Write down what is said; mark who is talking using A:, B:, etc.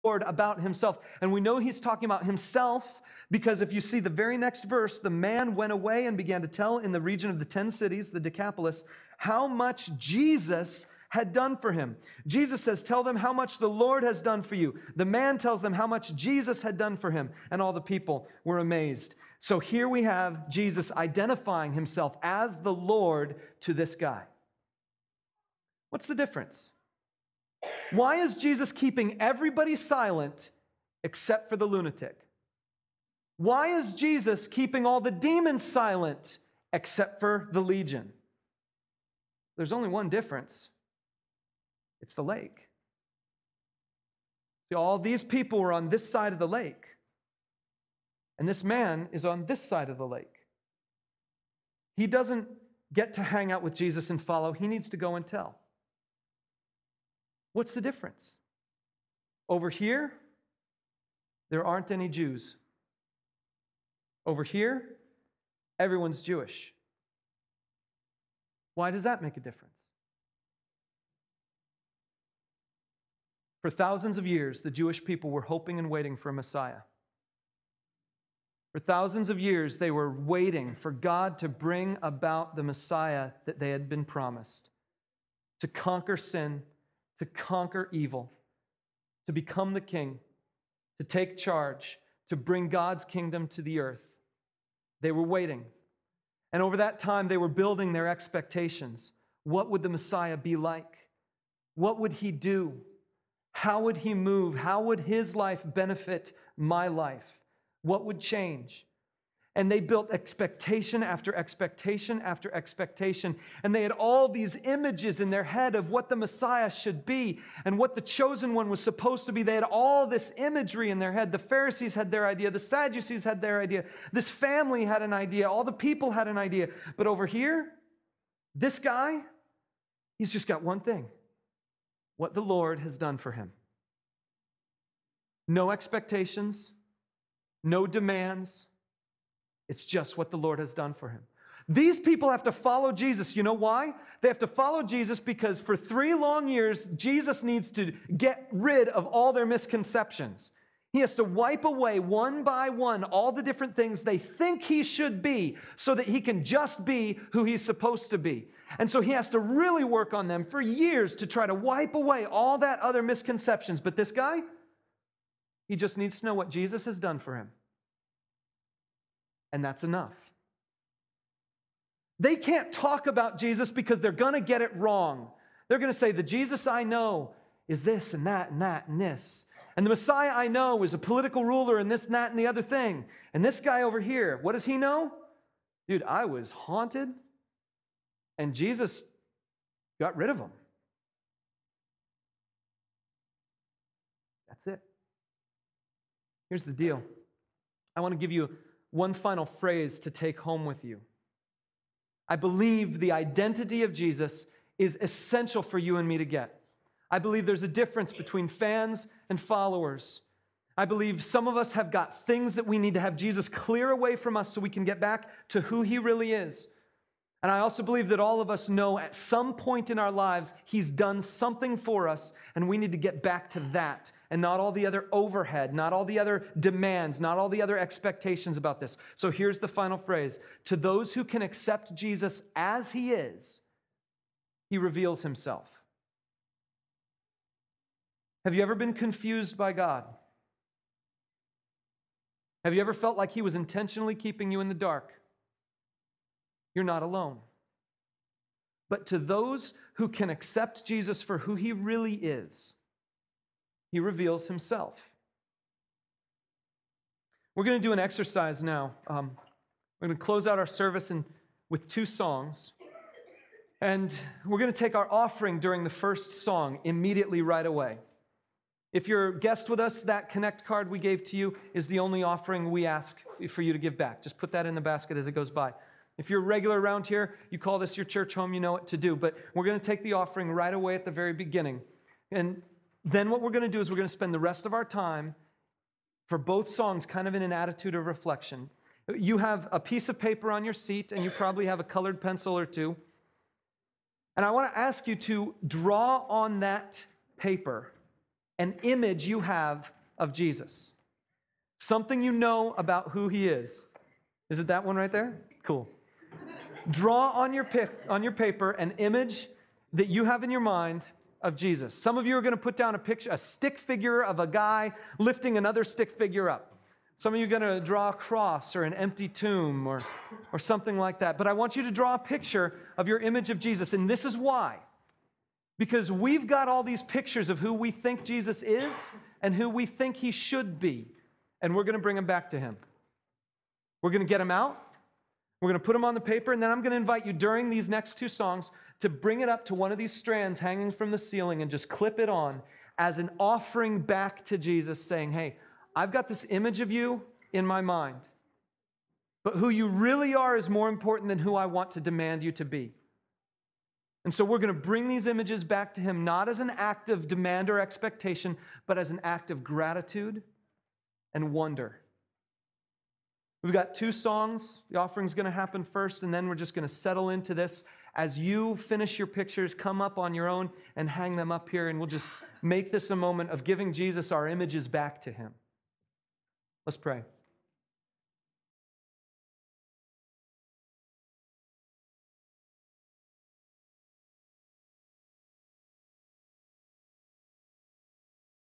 A: Lord about himself. And we know he's talking about himself because if you see the very next verse, the man went away and began to tell in the region of the 10 cities, the Decapolis, how much Jesus had done for him. Jesus says, tell them how much the Lord has done for you. The man tells them how much Jesus had done for him, and all the people were amazed. So here we have Jesus identifying himself as the Lord to this guy. What's the difference? Why is Jesus keeping everybody silent except for the lunatic? Why is Jesus keeping all the demons silent except for the legion? There's only one difference. It's the lake. See, all these people were on this side of the lake, and this man is on this side of the lake. He doesn't get to hang out with Jesus and follow. He needs to go and tell. What's the difference? Over here, there aren't any Jews. Over here, everyone's Jewish. Why does that make a difference? For thousands of years, the Jewish people were hoping and waiting for a Messiah. For thousands of years, they were waiting for God to bring about the Messiah that they had been promised, to conquer sin, to conquer evil, to become the king, to take charge, to bring God's kingdom to the earth. They were waiting. And over that time, they were building their expectations. What would the Messiah be like? What would he do? How would he move? How would his life benefit my life? What would change? And they built expectation after expectation after expectation. And they had all these images in their head of what the Messiah should be and what the chosen one was supposed to be. They had all this imagery in their head. The Pharisees had their idea. The Sadducees had their idea. This family had an idea. All the people had an idea. But over here, this guy, he's just got one thing: what the Lord has done for him. No expectations, no demands. It's just what the Lord has done for him. These people have to follow Jesus. You know why? They have to follow Jesus because for 3 long years, Jesus needs to get rid of all their misconceptions. He has to wipe away one by one all the different things they think he should be so that he can just be who he's supposed to be. And so he has to really work on them for years to try to wipe away all that other misconceptions. But this guy, he just needs to know what Jesus has done for him. And that's enough. They can't talk about Jesus because they're going to get it wrong. They're going to say, the Jesus I know is this and that and that and this. And the Messiah I know is a political ruler and this and that and the other thing. And this guy over here, what does he know? Dude, I was haunted and Jesus got rid of him. That's it. Here's the deal. I want to give you one final phrase to take home with you. I believe the identity of Jesus is essential for you and me to get. I believe there's a difference between fans and followers. I believe some of us have got things that we need to have Jesus clear away from us so we can get back to who he really is. And I also believe that all of us know at some point in our lives, he's done something for us, and we need to get back to that, and not all the other overhead, not all the other demands, not all the other expectations about this. So here's the final phrase. To those who can accept Jesus as he is, he reveals himself. Have you ever been confused by God? Have you ever felt like he was intentionally keeping you in the dark? You're not alone. But to those who can accept Jesus for who he really is, he reveals himself. We're going to do an exercise now. We're going to close out our service with 2 songs. And we're going to take our offering during the first song immediately right away. If you're a guest with us, that Connect card we gave to you is the only offering we ask for you to give back. Just put that in the basket as it goes by. If you're regular around here, you call this your church home, you know what to do. But we're going to take the offering right away at the very beginning. And then what we're going to do is we're going to spend the rest of our time for both songs kind of in an attitude of reflection. You have a piece of paper on your seat, and you probably have a colored pencil or 2. And I want to ask you to draw on that paper an image you have of Jesus. Something you know about who he is. Is it that one right there? Cool. Draw on your paper an image that you have in your mind of Jesus. Some of you are going to put down a stick figure of a guy lifting another stick figure up. Some of you are going to draw a cross or an empty tomb or something like that. But I want you to draw a picture of your image of Jesus. And this is why. Because we've got all these pictures of who we think Jesus is and who we think he should be. And we're going to bring him back to him. We're going to get him out. We're going to put him on the paper. And then I'm going to invite you during these next two songs to bring it up to one of these strands hanging from the ceiling and just clip it on as an offering back to Jesus, saying, hey, I've got this image of you in my mind. But who you really are is more important than who I want to demand you to be. And so we're going to bring these images back to him, not as an act of demand or expectation, but as an act of gratitude and wonder. We've got two songs. The offering's going to happen first, and then we're just going to settle into this. As you finish your pictures, come up on your own and hang them up here, and we'll just make this a moment of giving Jesus our images back to him. Let's pray.